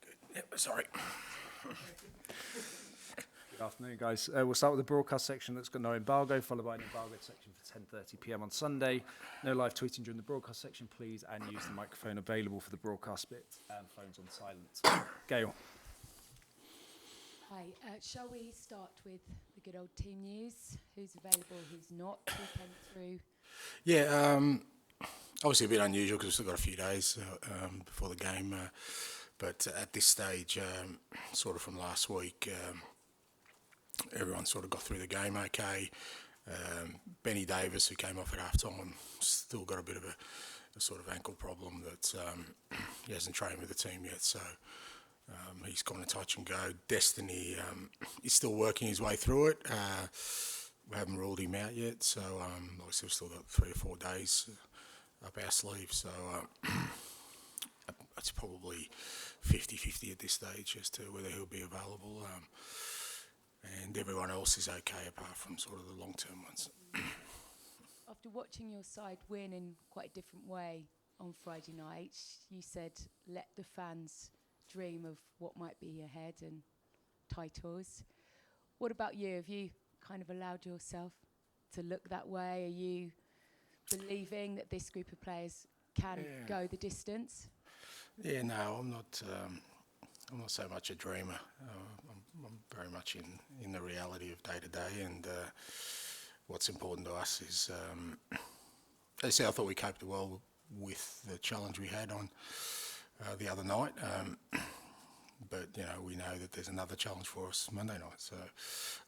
Good. Yep, sorry. Good afternoon, guys. We'll start with the broadcast section that's got no embargo, followed by an embargoed section for 10:30 p.m. on Sunday. No live tweeting during the broadcast section, please, and use the microphone available for the broadcast bit and phones on silent. Gail. Hi. Shall we start with the good old team news? Who's available, who's not? Who came through? Yeah, obviously a bit unusual because we've still got a few days before the game. But at this stage, sort of from last week, everyone sort of got through the game okay. Benny Davis, who came off at half-time, still got a bit of a sort of ankle problem that he hasn't trained with the team yet, so he's gone to touch and go. Destiny is still working his way through it. We haven't ruled him out yet, so like I said, we've still got 3 or 4 days up our sleeve, so it's probably 50-50 at this stage as to whether he'll be available. And everyone else is okay apart from sort of the long-term ones. After watching your side win in quite a different way on Friday night, you said let the fans dream of what might be ahead and titles. What about you? Have you kind of allowed yourself to look that way? Are you believing that this group of players can go the distance? Yeah, no, I'm not so much a dreamer. I'm very much in the reality of day to day, and what's important to us is, as I said, I thought we coped well with the challenge we had on the other night. But we know that there's another challenge for us Monday night. So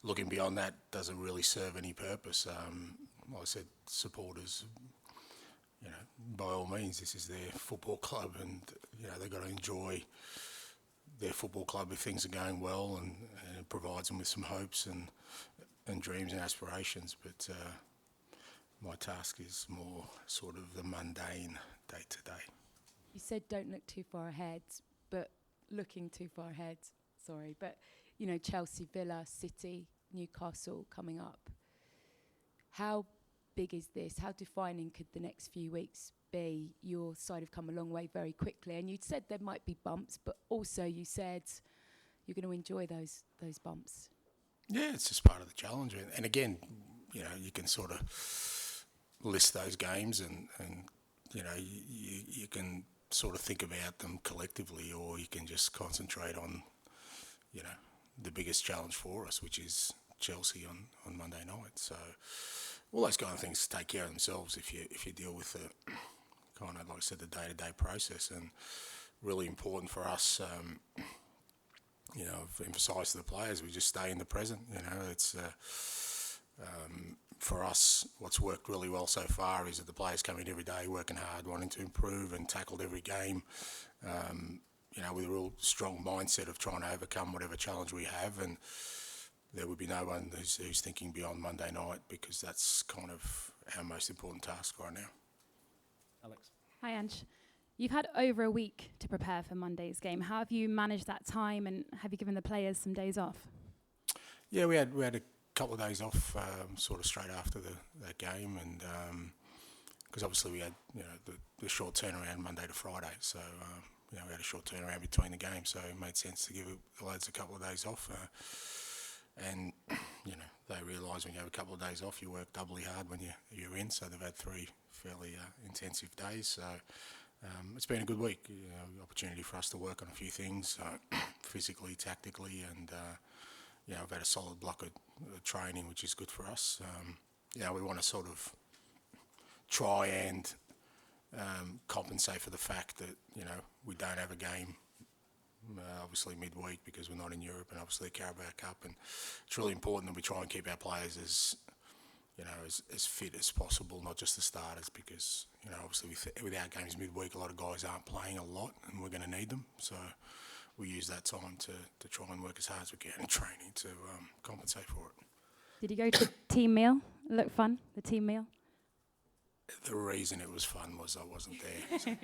looking beyond that doesn't really serve any purpose. Like I said, supporters, by all means, this is their football club, and they've got to enjoy their football club if things are going well, and it provides them with some hopes and dreams and aspirations. But my task is more sort of the mundane day to day. You said don't look too far ahead, but looking too far ahead, but Chelsea, Villa, City, Newcastle coming up. How big is this? How defining could the next few weeks be? Your side have come a long way very quickly, and you said there might be bumps, but also you said you're going to enjoy those bumps. Yeah, it's just part of the challenge, and again, you can sort of list those games, and you can sort of think about them collectively, or you can just concentrate on the biggest challenge for us, which is Chelsea on Monday night. So all those kind of things take care of themselves if you deal with the kind of, like I said, the day-to-day process. And really important for us, I've emphasised to the players, we just stay in the present. It's for us, what's worked really well so far is that the players come in every day working hard, wanting to improve, and tackled every game with a real strong mindset of trying to overcome whatever challenge we have. And there would be no one who's thinking beyond Monday night, because that's kind of our most important task right now. Alex. Hi, Ange. You've had over a week to prepare for Monday's game. How have you managed that time, and have you given the players some days off? Yeah, we had a couple of days off sort of straight after that game, and because obviously we had the short turnaround Monday to Friday, so we had a short turnaround between the games, so it made sense to give the lads a couple of days off. And they realise when you have a couple of days off, you work doubly hard when you're in. So they've had 3 fairly intensive days. So it's been a good week. Opportunity for us to work on a few things, physically, tactically, and I've had a solid block of training, which is good for us. We want to sort of try and compensate for the fact that we don't have a game. Obviously midweek, because we're not in Europe, and obviously the Carabao Cup, and it's really important that we try and keep our players as fit as possible, not just the starters, because obviously with our games midweek, a lot of guys aren't playing a lot, and we're going to need them. So we use that time to try and work as hard as we can in training to compensate for it. Did you go to the team meal? It looked fun, the team meal? The reason it was fun was I wasn't there. So.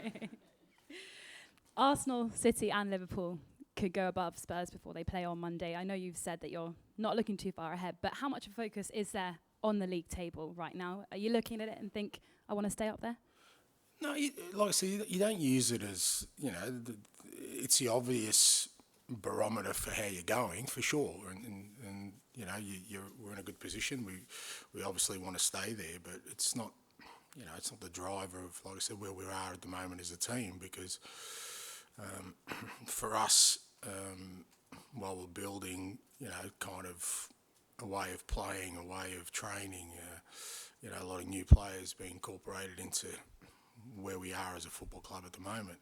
Arsenal, City and Liverpool could go above Spurs before they play on Monday. I know you've said that you're not looking too far ahead, but how much of a focus is there on the league table right now? Are you looking at it and think, I want to stay up there? No, like I said, you don't use it as, it's the obvious barometer for how you're going, for sure. And we're in a good position. We obviously want to stay there, but it's not, it's not the driver of, like I said, where we are at the moment as a team, because for us, while we're building, kind of a way of playing, a way of training, a lot of new players being incorporated into where we are as a football club at the moment.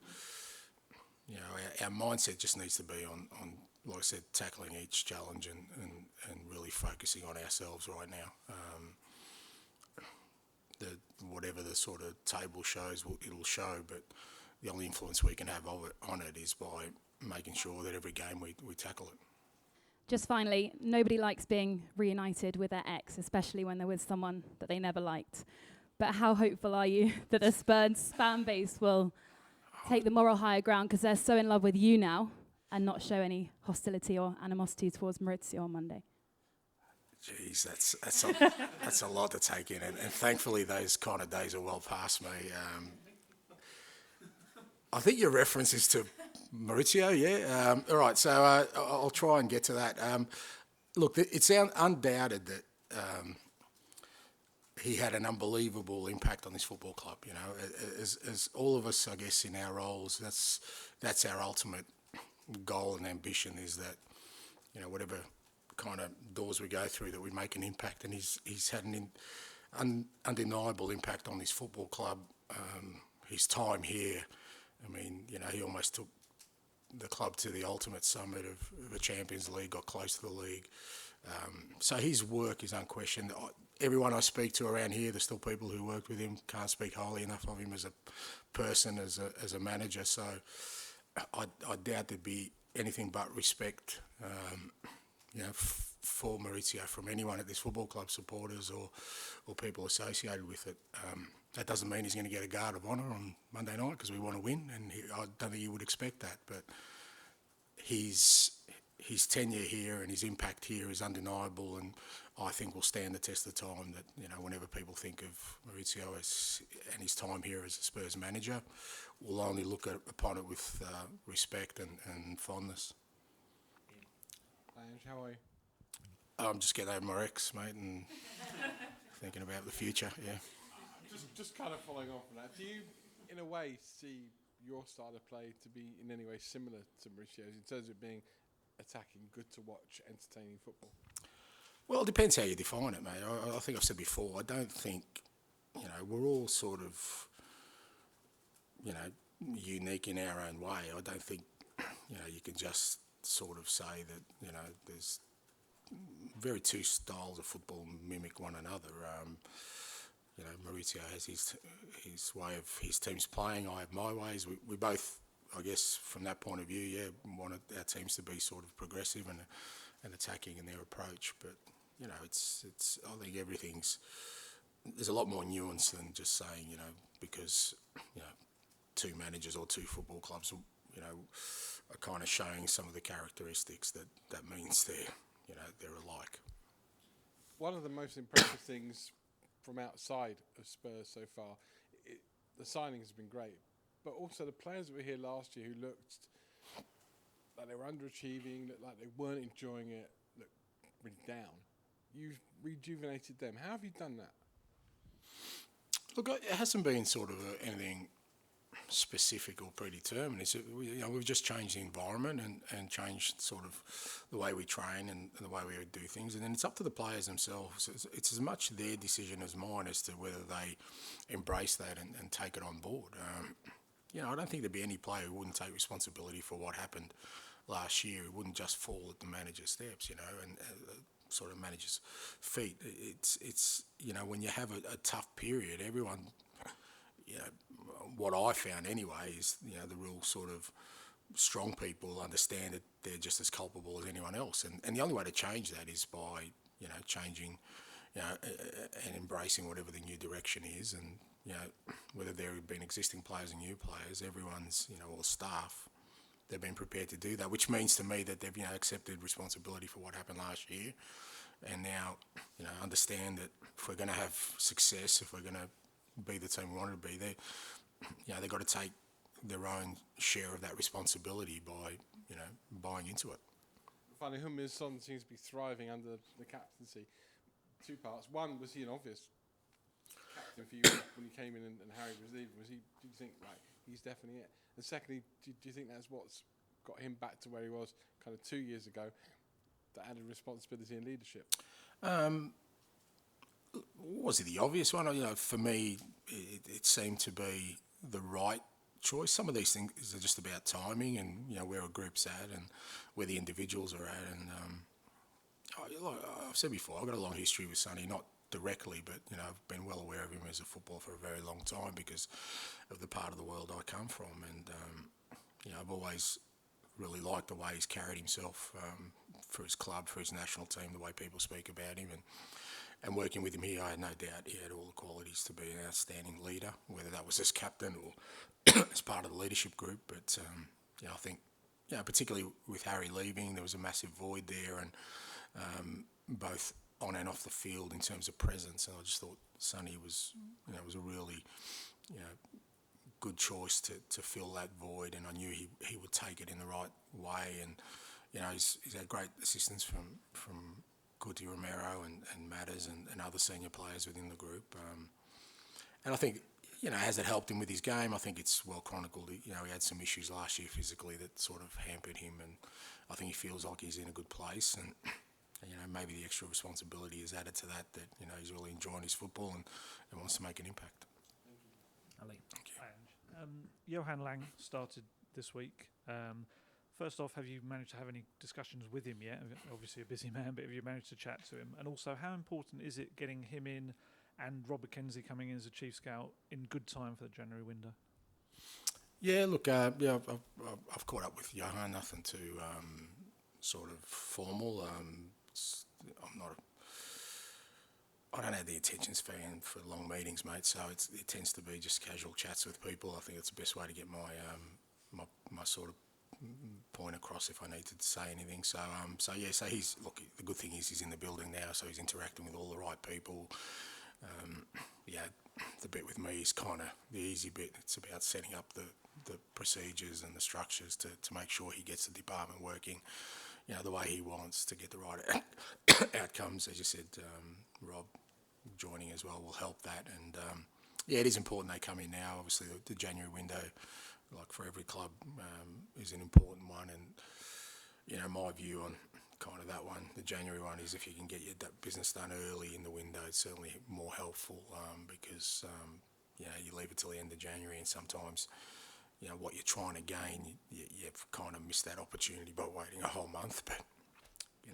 Our mindset just needs to be on, like I said, tackling each challenge and really focusing on ourselves right now. Whatever the sort of table shows, it'll show, but the only influence we can have on it is by making sure that every game we tackle it. Just finally, nobody likes being reunited with their ex, especially when they're with someone that they never liked. But how hopeful are you that the Spurs fan base will take the moral higher ground because they're so in love with you now and not show any hostility or animosity towards Mauricio on Monday? Jeez, that's a lot to take in, and thankfully those kind of days are well past me. I think your reference is to Mauricio, yeah? All right, so I'll try and get to that. Look, it's undoubted that he had an unbelievable impact on this football club. As all of us, I guess, in our roles, that's our ultimate goal and ambition, is that, whatever kind of doors we go through, that we make an impact, and he's had an undeniable impact on this football club. His time here, I mean, he almost took the club to the ultimate summit of the Champions League, got close to the league. So his work is unquestioned. Everyone I speak to around here, there's still people who worked with him, can't speak highly enough of him as a person, as a manager. So I doubt there'd be anything but respect, for Mauricio from anyone at this football club, supporters or people associated with it. That doesn't mean he's going to get a guard of honour on Monday night, because we want to win, and I don't think he would expect that. But his tenure here and his impact here is undeniable, and I think will stand the test of time. That whenever people think of Mauricio and his time here as a Spurs manager, we'll only look upon it with respect and fondness. Ange, how are you? I'm just getting over my ex, mate, and thinking about the future. Yeah. Just kind of following on from that, do you, in a way, see your style of play to be in any way similar to Mauricio's in terms of being attacking, good to watch, entertaining football? Well, it depends how you define it, mate. I think I've said before, I don't think, we're all sort of, unique in our own way. I don't think, you can just sort of say that, there's very two styles of football mimic one another. Mauricio has his way of his team's playing. I have my ways. We both, I guess, from that point of view, wanted our teams to be sort of progressive and attacking in their approach. But it's I think there's a lot more nuance than just saying because two managers or two football clubs are kind of showing some of the characteristics that means they're alike. One of the most impressive things from outside of Spurs so far, the signings have been great, but also the players that were here last year who looked like they were underachieving, looked like they weren't enjoying it, looked really down. You've rejuvenated them. How have you done that? Look, it hasn't been sort of anything specific or predetermined. We've just changed the environment and changed sort of the way we train and the way we do things, and then it's up to the players themselves. It's as much their decision as mine as to whether they embrace that and take it on board. I don't think there'd be any player who wouldn't take responsibility for what happened last year. It wouldn't just fall at the manager's steps, and sort of manager's feet. It's when you have a tough period, everyone. What I found anyway is, the real sort of strong people understand that they're just as culpable as anyone else. And the only way to change that is by, changing, and embracing whatever the new direction is. And, whether there have been existing players and new players, everyone's, all the staff, they've been prepared to do that, which means to me that they've, accepted responsibility for what happened last year. And now, understand that if we're going to have success, if we're going to be the team we wanted to be, they've got to take their own share of that responsibility by, buying into it. Finally, Heung-min Son seems to be thriving under the captaincy. Two parts. One, was he an obvious captain for you when he came in and Harry was leaving? Did you think, right, he's definitely it? And secondly, do you think that's what's got him back to where he was kind of 2 years ago, that added responsibility and leadership? Was it the obvious one? For me, it seemed to be the right choice. Some of these things are just about timing and, where a group's at and where the individuals are at. And like I've said before, I've got a long history with Sonny, not directly, but, I've been well aware of him as a footballer for a very long time because of the part of the world I come from. And, I've always really liked the way he's carried himself for his club, for his national team, the way people speak about him. And working with him here, I had no doubt he had all the qualities to be an outstanding leader, whether that was as captain or as part of the leadership group. But, I think, particularly with Harry leaving, there was a massive void there, and both on and off the field in terms of presence. And I just thought Sonny was a really, good choice to fill that void. And I knew he would take it in the right way. And, he's had great assistance from Guti Romero and Matters and other senior players within the group. And I think, has it helped him with his game? I think it's well chronicled. He had some issues last year physically that sort of hampered him, and I think he feels like he's in a good place. And maybe the extra responsibility is added to that he's really enjoying his football and wants to make an impact. Ali. Thank you. Johan Lang started this week. First off, have you managed to have any discussions with him yet? Obviously a busy man, but have you managed to chat to him? And also, how important is it getting him in and Rob McKenzie coming in as a chief scout in good time for the January window? Yeah, look, I've caught up with Johan, nothing too sort of formal. I don't have the attention span for long meetings, mate, so it tends to be just casual chats with people. I think it's the best way to get my sort of point across if I need to say anything. So he's, look, the good thing is he's in the building now, so he's interacting with all the right people. The bit with me is kind of the easy bit. It's about setting up the procedures and the structures to make sure he gets the department working, the way he wants to get the right outcomes. As you said, Rob joining as well will help that. And it is important they come in now. Obviously, the January window, like for every club, is an important one. And my view on kind of that one, the January one, is if you can get your business done early in the window, it's certainly more helpful because you leave it till the end of January, and sometimes what you're trying to gain, you've kind of missed that opportunity by waiting a whole month. But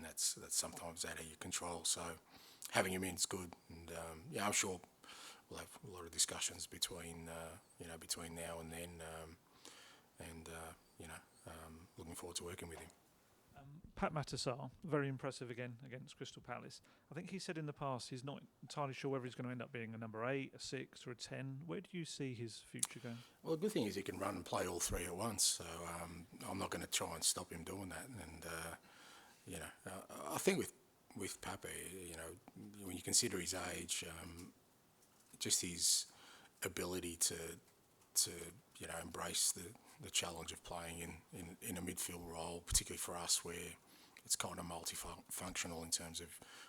that's sometimes out of your control. So having him in is good, and I'm sure we'll have a lot of discussions between now and then, looking forward to working with him. Pat Matissar, very impressive again against Crystal Palace. I think he said in the past he's not entirely sure whether he's going to end up being a number 8, a 6 or a 10. Where do you see his future going? Well, the good thing is he can run and play all three at once, so I'm not going to try and stop him doing that. And, I think with Pape, when you consider his age, just his ability to embrace the challenge of playing in a midfield role, particularly for us, where it's kind of multifunctional in terms of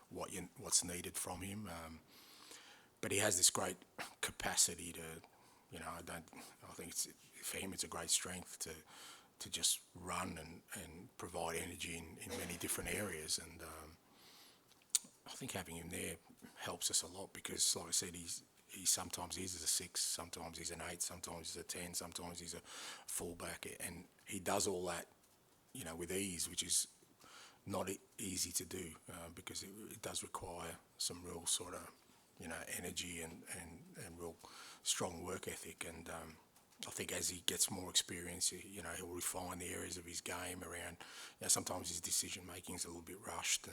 what's needed from him. But he has this great capacity to, I think for him it's a great strength to just run and provide energy in many different areas. And I think having him there helps us a lot because, like I said, he sometimes is a 6, sometimes he's an 8, sometimes he's a 10, sometimes he's a fullback, and he does all that, with ease, which is not easy to do because it does require some real sort of, energy and real strong work ethic. And I think as he gets more experience, he'll refine the areas of his game around. Sometimes his decision making is a little bit rushed,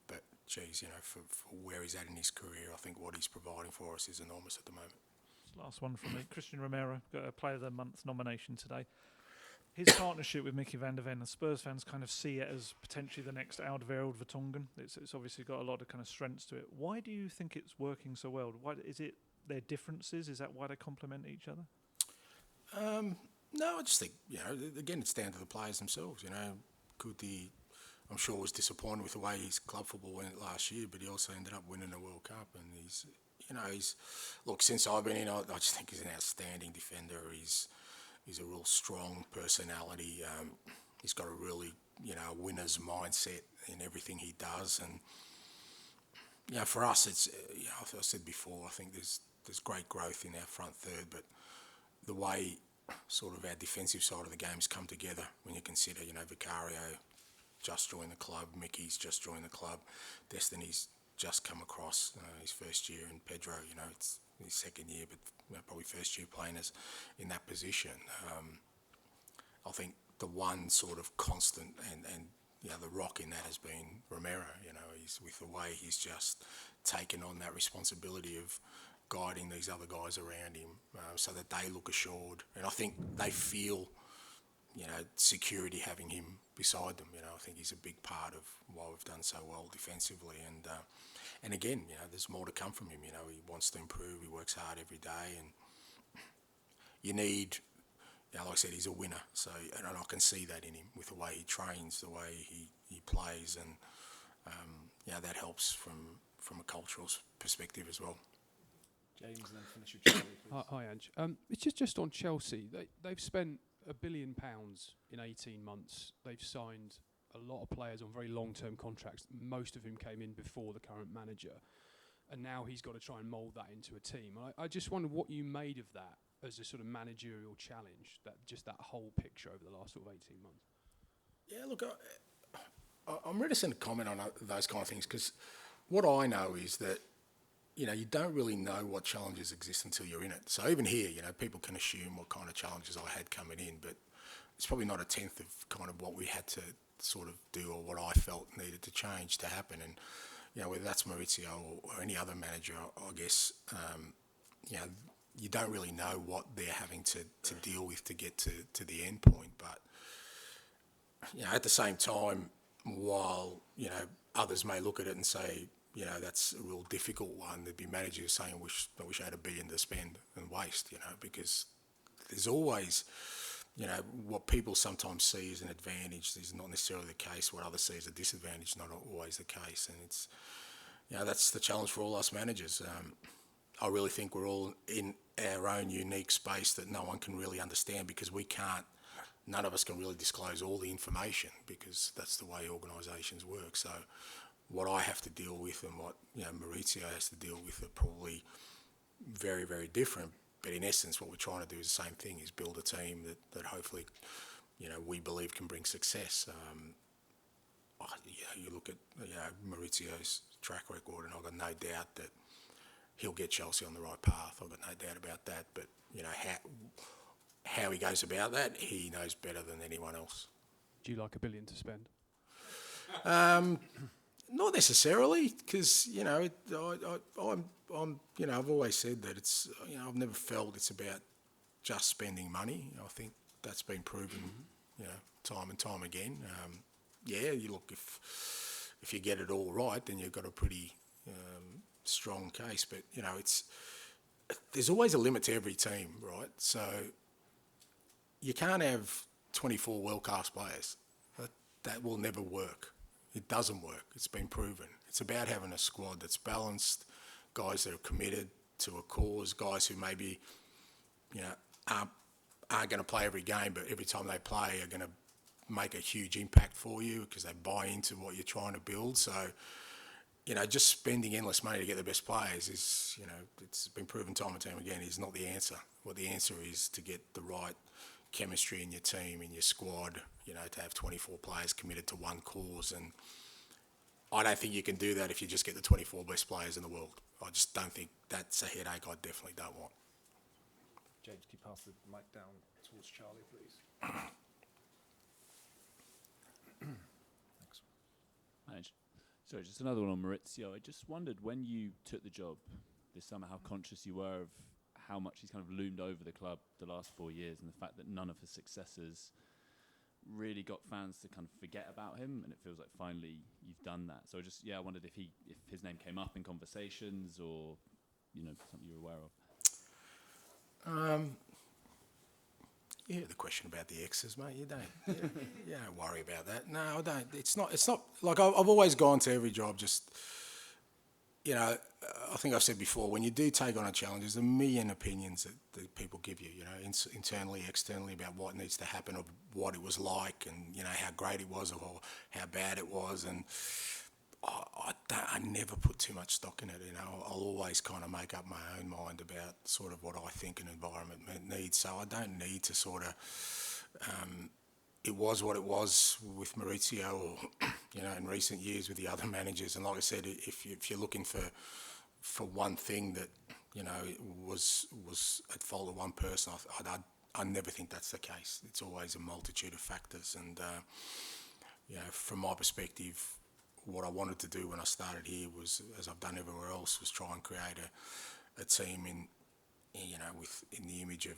but geez, for where he's at in his career, I think what he's providing for us is enormous at the moment. Last one from me. Christian Romero got a Player of the Month nomination today. His partnership with Mickey van der Ven, the Spurs fans kind of see it as potentially the next Alderweireld Vertonghen. It's obviously got a lot of kind of strengths to it. Why do you think it's working so well? Why is it their differences? Is that why they complement each other? No, I just think, again, it's down to the players themselves. I'm sure was disappointed with the way his club football went last year, but he also ended up winning the World Cup. And look, since I've been in, I just think he's an outstanding defender. He's a real strong personality. He's got a really, winner's mindset in everything he does. And, for us, it's, as I said before, I think there's great growth in our front third, but the way sort of our defensive side of the game's come together, when you consider, Vicario just joined the club, Mickey's just joined the club, Destiny's just come across his first year, and Pedro, it's his second year, but probably first year playing us in that position. I think the one sort of constant and the rock in that has been Romero. He's with the way he's just taken on that responsibility of guiding these other guys around him, so that they look assured, and I think they feel, security having him beside them. I think he's a big part of why we've done so well defensively, and again, there's more to come from him. He wants to improve. He works hard every day, and you need. Like I said, he's a winner, so and I can see that in him with the way he trains, the way he plays, and that helps from a cultural perspective as well. James, and then finish with Charlie, please. Hi, Ange. It's just on Chelsea. They've spent £1 billion in 18 months. They've signed a lot of players on very long-term contracts, most of whom came in before the current manager, and now he's got to try and mould that into a team. I just wondered what you made of that as a sort of managerial challenge, that whole picture over the last sort of 18 months. Yeah, look, I'm reticent to comment on those kind of things, because what I know is that, you don't really know what challenges exist until you're in it. So even here, people can assume what kind of challenges I had coming in, but it's probably not a tenth of kind of what we had to sort of do, or what I felt needed to change to happen. And, whether that's Maurizio or any other manager, I guess, you don't really know what they're having to deal with to get to the end point. But, at the same time, while, others may look at it and say, that's a real difficult one, there'd be managers saying, I wish I had $1 billion to spend and waste, because there's always, what people sometimes see as an advantage is not necessarily the case. What others see as a disadvantage is not always the case. And it's, that's the challenge for all us managers. I really think we're all in our own unique space that no one can really understand, because none of us can really disclose all the information, because that's the way organisations work. So what I have to deal with and what Maurizio has to deal with are probably very, very different. But in essence, what we're trying to do is the same thing: is build a team that hopefully, we believe can bring success. You look at Maurizio's track record, and I've got no doubt that he'll get Chelsea on the right path. I've got no doubt about that. But how he goes about that, he knows better than anyone else. Do you like $1 billion to spend? Not necessarily, because I've always said that it's I've never felt it's about just spending money. I think that's been proven time and time again. You look, if you get it all right, then you've got a pretty strong case. But there's always a limit to every team, right? So you can't have 24 world-class players. That will never work. It doesn't work. It's been proven. It's about having a squad that's balanced, guys that are committed to a cause, guys who maybe, aren't going to play every game, but every time they play are going to make a huge impact for you because they buy into what you're trying to build. So, just spending endless money to get the best players is, it's been proven time and time again, is not the answer. What the answer is to get the right chemistry in your team, in your squad, to have 24 players committed to one cause. And I don't think you can do that if you just get the 24 best players in the world. I just don't think that's a headache I definitely don't want. James, can you pass the mic down towards Charlie, please? Thanks. Sorry, just another one on Maurizio. I just wondered, when you took the job this summer, how conscious you were of how much he's kind of loomed over the club the last 4 years, and the fact that none of his successors really got fans to kind of forget about him, and it feels like finally you've done that. So I wondered if his name came up in conversations, or something you were aware of. You hear the question about the X's, mate. You don't worry about that. No, I don't. It's not like I've always gone to every job just, I think I've said before, when you do take on a challenge, there's a million opinions that people give you, internally, externally, about what needs to happen, or what it was like, and, how great it was or how bad it was. And I never put too much stock in it, I'll always kind of make up my own mind about sort of what I think an environment needs. So I don't need to sort of, it was what it was with Mauricio, or, in recent years with the other managers. And like I said, if you're looking for one thing that, was at fault of one person, I never think that's the case. It's always a multitude of factors. And, from my perspective, what I wanted to do when I started here was, as I've done everywhere else, was try and create a team in the image of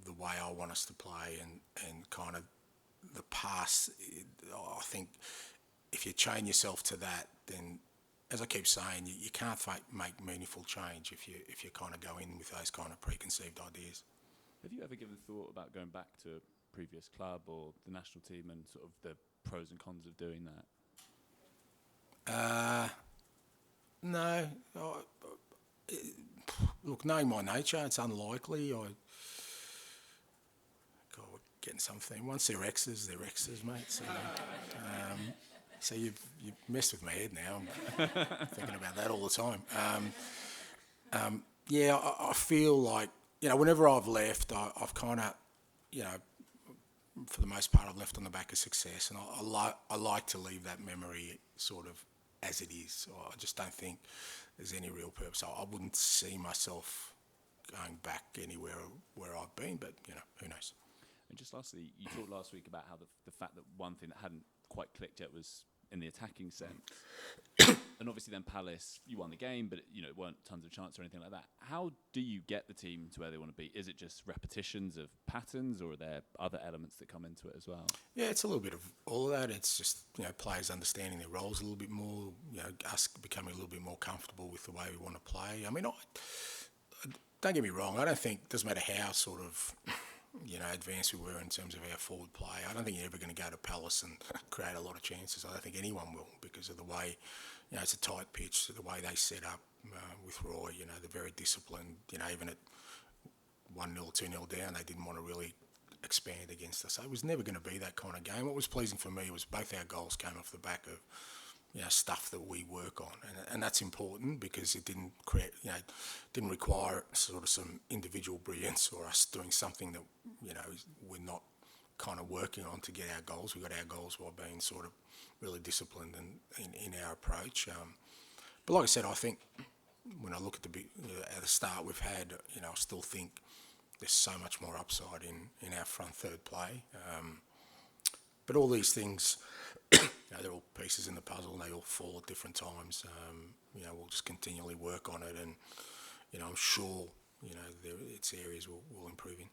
the way I want us to play, and kind of the past. I think if you chain yourself to that, then, as I keep saying, you can't make meaningful change if you kind of go in with those kind of preconceived ideas. Have you ever given thought about going back to a previous club or the national team, and sort of the pros and cons of doing that? No. Look, knowing my nature, it's unlikely. God, we're getting something. Once they're X's, mate. So you've messed with my head now. I'm thinking about that all the time. I feel like, whenever I've left, I've kind of, for the most part, I've left on the back of success, and I like to leave that memory sort of as it is. I just don't think there's any real purpose. I wouldn't see myself going back anywhere where I've been, but, who knows. And just lastly, you talked last week about how the fact that one thing that hadn't quite clicked yet was in the attacking sense. And obviously then Palace, you won the game, but it weren't tons of chance or anything like that. How do you get the team to where they want to be? Is it just repetitions of patterns, or are there other elements that come into it as well? Yeah, it's a little bit of all of that. It's just, players understanding their roles a little bit more, us becoming a little bit more comfortable with the way we want to play. I mean, don't get me wrong, I don't think, it doesn't matter how sort of, advanced we were in terms of our forward play, I don't think you're ever going to go to Palace and create a lot of chances. I don't think anyone will, because of the way, it's a tight pitch, the way they set up with Roy, they're very disciplined. Even at 1-0, 2-0 down, they didn't want to really expand against us. So it was never going to be that kind of game. What was pleasing for me was both our goals came off the back of, stuff that we work on, and that's important, because it didn't didn't require sort of some individual brilliance or us doing something that we're not kind of working on to get our goals. We got our goals while being sort of really disciplined and in our approach. But like I said, I think when I look at at the start we've had, I still think there's so much more upside in our front third play. But all these things, they're all pieces in the puzzle, and they all fall at different times. We'll just continually work on it, and I'm sure it's areas we'll improve in.